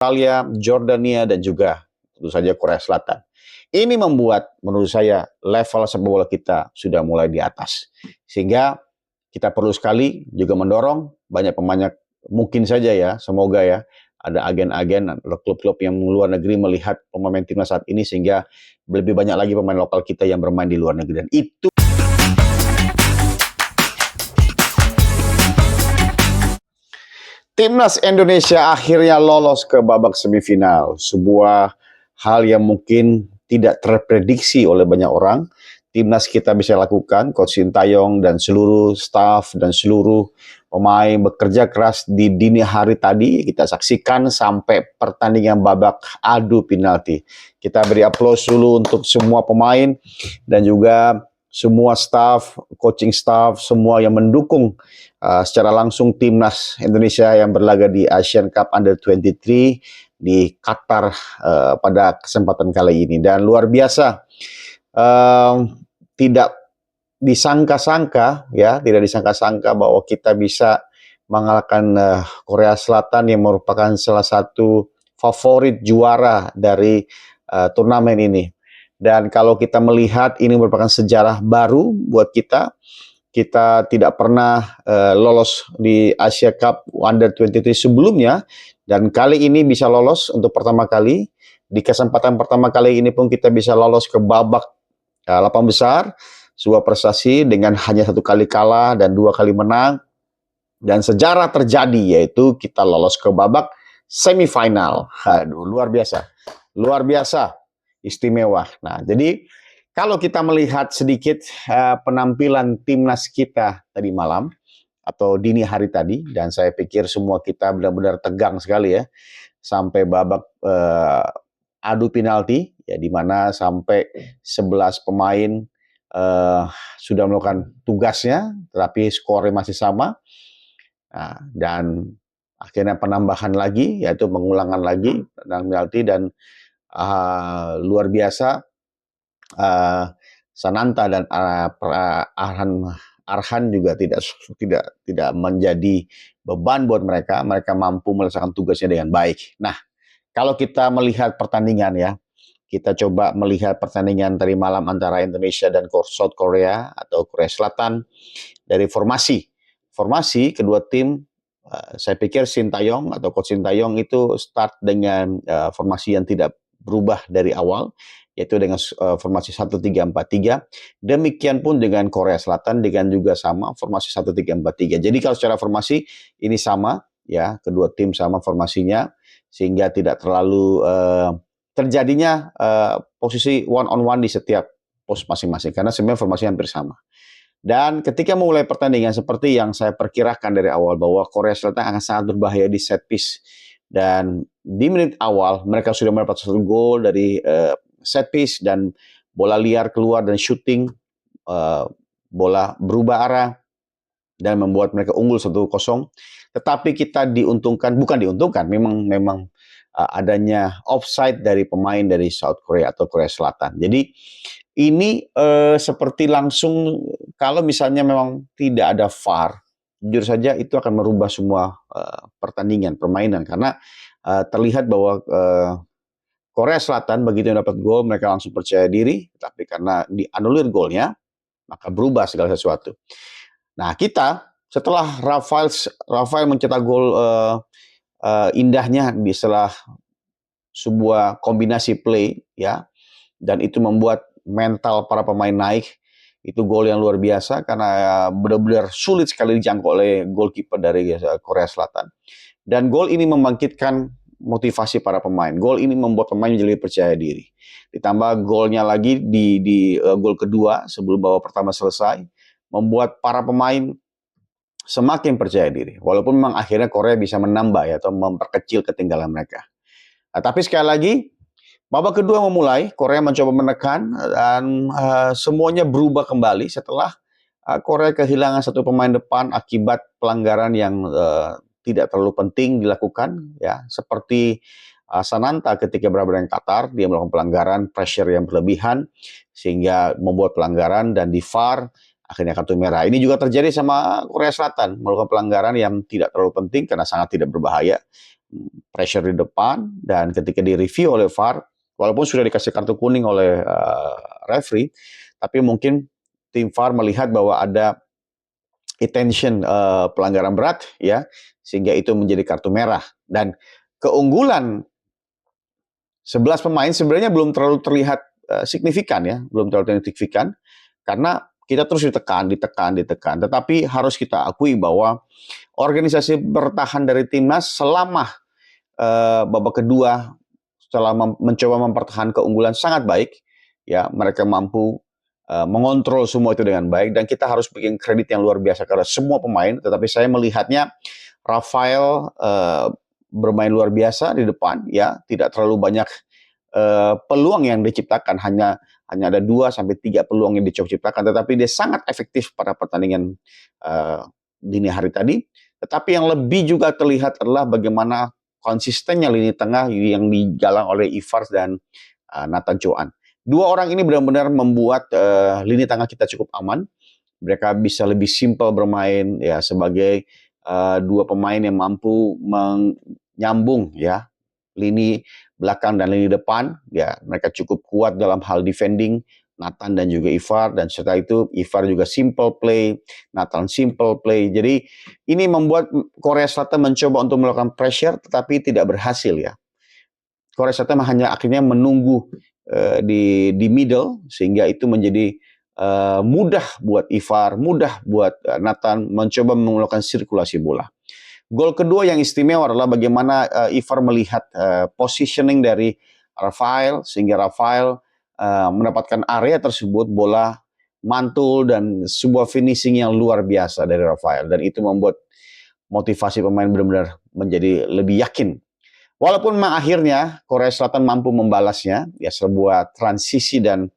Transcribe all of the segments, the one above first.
Australia, Jordania, dan juga tentu saja Korea Selatan. Ini membuat menurut saya level sepak bola kita sudah mulai di atas. Sehingga kita perlu sekali juga mendorong banyak pemain, mungkin saja ya, semoga ya, ada agen-agen atau klub-klub yang luar negeri melihat pemain timnas saat ini sehingga lebih banyak lagi pemain lokal kita yang bermain di luar negeri. Dan itu Timnas Indonesia akhirnya lolos ke babak semifinal. Sebuah hal yang mungkin tidak terprediksi oleh banyak orang. Timnas kita bisa lakukan, Coach Sintayong dan seluruh staf dan seluruh pemain bekerja keras di dini hari tadi. Kita saksikan sampai pertandingan babak adu penalti. Kita beri aplaus dulu untuk semua pemain dan juga semua staf, coaching staff, semua yang mendukung secara langsung timnas Indonesia yang berlaga di Asian Cup Under 23 di Qatar pada kesempatan kali ini. Dan luar biasa, tidak disangka-sangka ya, tidak disangka-sangka bahwa kita bisa mengalahkan Korea Selatan yang merupakan salah satu favorit juara dari turnamen ini. Dan kalau kita melihat ini merupakan sejarah baru buat kita. Kita tidak pernah lolos di Asia Cup Under 23 sebelumnya, dan kali ini bisa lolos untuk pertama kali. Di kesempatan pertama kali ini pun kita bisa lolos ke babak 8 besar, sebuah prestasi dengan hanya 1 kali kalah dan 2 kali menang. Dan sejarah terjadi, yaitu kita lolos ke babak semifinal. Aduh, luar biasa. Luar biasa. Istimewa. Nah, jadi kalau kita melihat sedikit penampilan timnas kita tadi malam atau dini hari tadi, dan saya pikir semua kita benar-benar tegang sekali ya, sampai babak adu penalti, ya, di mana sampai 11 pemain sudah melakukan tugasnya, tetapi skornya masih sama. Nah, dan akhirnya penambahan lagi, yaitu pengulangan lagi penalti, dan luar biasa Sananta dan Arhan juga tidak menjadi beban buat mereka. Mereka mampu melaksanakan tugasnya dengan baik. Nah, kalau kita melihat pertandingan ya, kita coba melihat pertandingan tadi malam antara Indonesia dan South Korea atau Korea Selatan dari formasi. Formasi kedua tim, saya pikir Sintayong atau Coach Sintayong itu start dengan formasi yang tidak berubah dari awal, yaitu dengan formasi 1-3-4-3. Demikian pun dengan Korea Selatan dengan juga sama formasi 1-3-4-3. Jadi kalau secara formasi ini sama ya, kedua tim sama formasinya, sehingga tidak terlalu terjadinya posisi one on one di setiap pos masing-masing, karena sebenarnya formasi hampir sama. Dan ketika memulai pertandingan seperti yang saya perkirakan dari awal bahwa Korea Selatan akan sangat berbahaya di set piece. Dan di menit awal mereka sudah mendapat 1 gol dari set piece dan bola liar keluar dan shooting, bola berubah arah dan membuat mereka unggul 1-0. Tetapi kita memang adanya offside dari pemain dari South Korea atau Korea Selatan. Jadi ini seperti langsung, kalau misalnya memang tidak ada VAR, jujur saja itu akan merubah semua permainan, karena terlihat bahwa Korea Selatan begitu dapat gol mereka langsung percaya diri, tapi karena dianulir golnya maka berubah segala sesuatu. Nah, kita setelah Rafael mencetak gol indahnya setelah sebuah kombinasi play ya, dan itu membuat mental para pemain naik. Itu gol yang luar biasa karena benar-benar sulit sekali dijangkau oleh goalkeeper dari Korea Selatan. Dan gol ini membangkitkan motivasi para pemain. Gol ini membuat pemain menjadi lebih percaya diri. Ditambah golnya lagi di gol kedua sebelum babak pertama selesai, membuat para pemain semakin percaya diri. Walaupun memang akhirnya Korea bisa menambah ya, atau memperkecil ketinggalan mereka. Nah, tapi sekali lagi, babak kedua memulai, Korea mencoba menekan dan semuanya berubah kembali setelah Korea kehilangan 1 pemain depan akibat pelanggaran yang tidak terlalu penting dilakukan ya, seperti Sananta ketika berada di Qatar, dia melakukan pelanggaran pressure yang berlebihan sehingga membuat pelanggaran dan di VAR akhirnya kartu merah. Ini juga terjadi sama Korea Selatan, melakukan pelanggaran yang tidak terlalu penting karena sangat tidak berbahaya. pressure di depan, dan ketika direview oleh VAR, walaupun sudah dikasih kartu kuning oleh referee, tapi mungkin tim VAR melihat bahwa ada intention pelanggaran berat, ya, sehingga itu menjadi kartu merah. Dan keunggulan 11 pemain sebenarnya belum terlalu terlihat signifikan, ya, belum terlalu terlihat signifikan, karena kita terus ditekan. Tetapi harus kita akui bahwa organisasi bertahan dari timnas selama babak kedua, setelah mencoba mempertahankan keunggulan sangat baik, ya, mereka mampu mengontrol semua itu dengan baik, dan kita harus bikin kredit yang luar biasa karena semua pemain. Tetapi saya melihatnya Rafael bermain luar biasa di depan, ya, tidak terlalu banyak peluang yang diciptakan, hanya ada 2 sampai 3 peluang yang diciptakan, tetapi dia sangat efektif pada pertandingan dini hari tadi. Tetapi yang lebih juga terlihat adalah bagaimana konsistennya lini tengah yang digalang oleh Ivars dan Nathan Choan. Dua orang ini benar-benar membuat lini tengah kita cukup aman. Mereka bisa lebih simpel bermain, ya, sebagai dua pemain yang mampu menyambung, ya, lini belakang dan lini depan. Ya, mereka cukup kuat dalam hal defending, Nathan dan juga Ivar, dan setelah itu Ivar juga simple play, Nathan simple play. Jadi ini membuat Korea Selatan mencoba untuk melakukan pressure tetapi tidak berhasil, ya. Korea Selatan hanya akhirnya menunggu di middle, sehingga itu menjadi mudah buat Ivar, mudah buat Nathan mencoba melakukan sirkulasi bola. Gol kedua yang istimewa adalah bagaimana Ivar melihat positioning dari Rafael, sehingga Rafael mendapatkan area tersebut, bola mantul, dan sebuah finishing yang luar biasa dari Rafael, dan itu membuat motivasi pemain benar-benar menjadi lebih yakin. Walaupun memang akhirnya Korea Selatan mampu membalasnya, ya, sebuah transisi, dan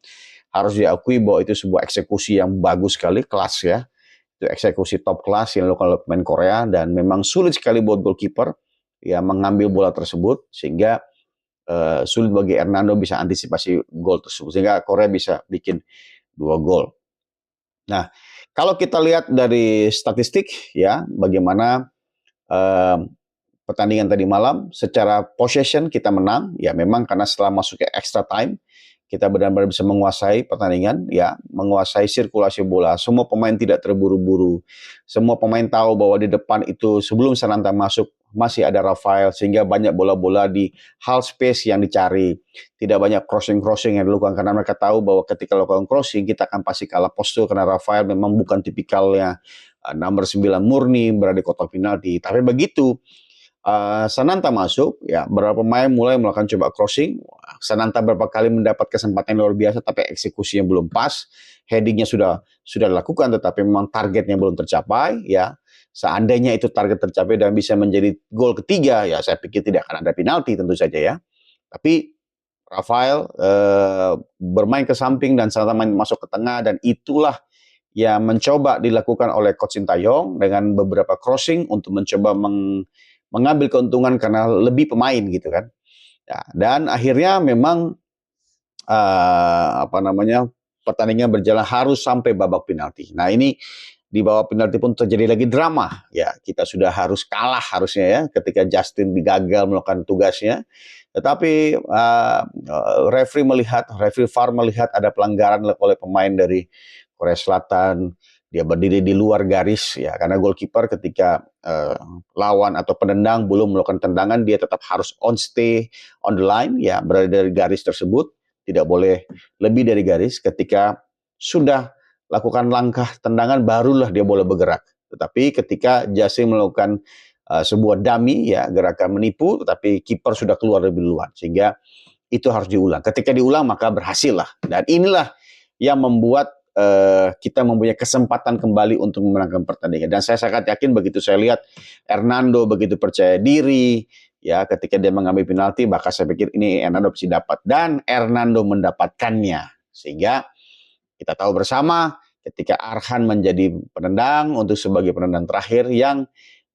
harus diakui bahwa itu sebuah eksekusi yang bagus sekali, kelas, ya. Itu eksekusi top kelas yang dilakukan oleh pemain Korea, dan memang sulit sekali buat goalkeeper, ya, mengambil bola tersebut, sehingga sulit bagi Hernando bisa antisipasi gol tersebut, sehingga Korea bisa bikin 2 gol. Nah, kalau kita lihat dari statistik, ya, bagaimana pertandingan tadi malam, secara possession kita menang, ya, memang karena setelah masuk ke extra time, kita benar-benar bisa menguasai pertandingan, ya, menguasai sirkulasi bola. Semua pemain tidak terburu-buru. Semua pemain tahu bahwa di depan itu sebelum Sananta masuk masih ada Rafael, sehingga banyak bola-bola di half space yang dicari. Tidak banyak crossing-crossing yang dilakukan karena mereka tahu bahwa ketika lakukan crossing kita akan pasti kalah postur karena Rafael memang bukan tipikalnya nomor 9 murni berada di kotak penalti. Tapi begitu Sananta masuk, ya, beberapa pemain mulai melakukan coba crossing. Sananta beberapa kali mendapat kesempatan luar biasa, tapi eksekusinya belum pas. Headingnya sudah dilakukan, tetapi memang targetnya belum tercapai, ya. Seandainya itu target tercapai dan bisa menjadi gol ketiga, ya, saya pikir tidak akan ada penalti tentu saja, ya. Tapi Rafael bermain ke samping dan Sananta masuk ke tengah, dan itulah yang mencoba dilakukan oleh Coach Sintayong dengan beberapa crossing untuk mencoba mengambil keuntungan karena lebih pemain, gitu kan. Ya, dan akhirnya memang pertandingan berjalan harus sampai babak penalti. Nah, ini di babak penalti pun terjadi lagi drama. Ya, kita sudah harus kalah harusnya, ya, ketika Justin gagal melakukan tugasnya. Tetapi referee VAR melihat ada pelanggaran oleh pemain dari Korea Selatan. Dia berdiri di luar garis, ya, karena goalkeeper ketika lawan atau penendang belum melakukan tendangan, dia tetap harus stay on the line, ya, berada dari garis tersebut, tidak boleh lebih dari garis. Ketika sudah lakukan langkah tendangan, barulah dia boleh bergerak. Tetapi ketika Jasim melakukan sebuah dummy, ya, gerakan menipu, tetapi kiper sudah keluar lebih duluan, sehingga itu harus diulang. Ketika diulang maka berhasil lah, dan inilah yang membuat kita mempunyai kesempatan kembali untuk memenangkan pertandingan. Dan saya sangat yakin begitu saya lihat Hernando begitu percaya diri, ya, ketika dia mengambil penalti, maka saya pikir ini Hernando pasti dapat, dan Hernando mendapatkannya. Sehingga kita tahu bersama ketika Arhan menjadi penendang untuk sebagai penendang terakhir yang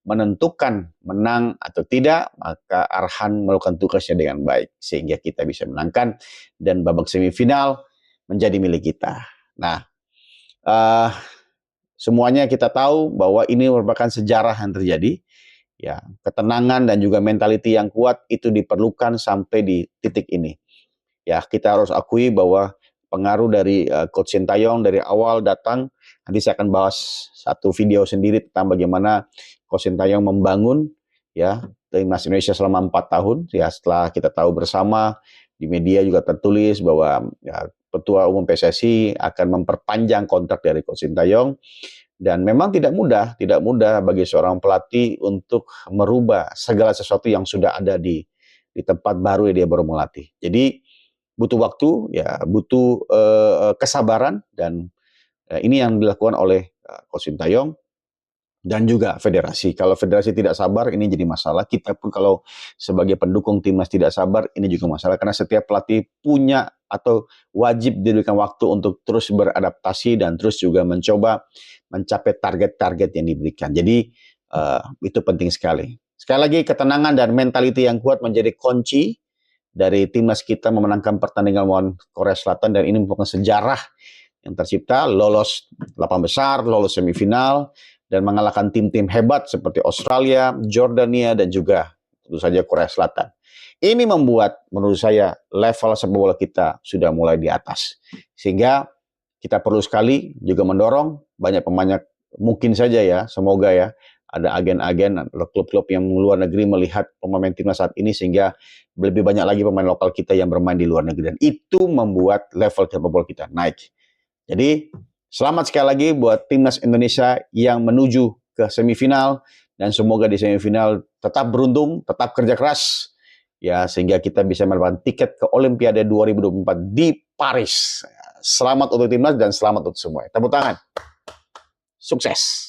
menentukan menang atau tidak, maka Arhan melakukan tugasnya dengan baik sehingga kita bisa menangkan, dan babak semifinal menjadi milik kita. Nah, semuanya kita tahu bahwa ini merupakan sejarah yang terjadi, Ya, ketenangan dan juga mentality yang kuat itu diperlukan sampai di titik ini. Ya, kita harus akui bahwa pengaruh dari Coach Sintayong dari awal datang, nanti saya akan bahas satu video sendiri tentang bagaimana Coach Sintayong membangun ya timnas Indonesia selama 4 tahun. Ya, setelah kita tahu bersama di media juga tertulis bahwa ya, Ketua Umum PSSI akan memperpanjang kontrak dari Coach Sintayong. Dan memang tidak mudah bagi seorang pelatih untuk merubah segala sesuatu yang sudah ada di tempat baru yang dia baru melatih. Jadi butuh waktu, ya butuh kesabaran dan ini yang dilakukan oleh Coach Sintayong dan juga federasi. Kalau federasi tidak sabar, ini jadi masalah. Kita pun kalau sebagai pendukung timnas tidak sabar, ini juga masalah karena setiap pelatih punya atau wajib diberikan waktu untuk terus beradaptasi dan terus juga mencoba mencapai target-target yang diberikan. Jadi itu penting sekali. Sekali lagi ketenangan dan mentality yang kuat menjadi kunci dari timnas kita memenangkan pertandingan melawan Korea Selatan dan ini merupakan sejarah yang tercipta, lolos 8 besar, lolos semifinal, dan mengalahkan tim-tim hebat seperti Australia, Jordania, dan juga tentu saja Korea Selatan. Ini membuat menurut saya level sepak bola kita sudah mulai di atas. Sehingga kita perlu sekali juga mendorong banyak pemain, mungkin saja ya, semoga ya, ada agen-agen, klub-klub yang luar negeri melihat pemain timnas saat ini sehingga lebih banyak lagi pemain lokal kita yang bermain di luar negeri. Dan itu membuat level sepak bola kita naik. Jadi selamat sekali lagi buat timnas Indonesia yang menuju ke semifinal dan semoga di semifinal tetap beruntung, tetap kerja keras ya sehingga kita bisa mendapatkan tiket ke Olimpiade 2024 di Paris. Selamat untuk timnas dan selamat untuk semua. Tepuk tangan. Sukses.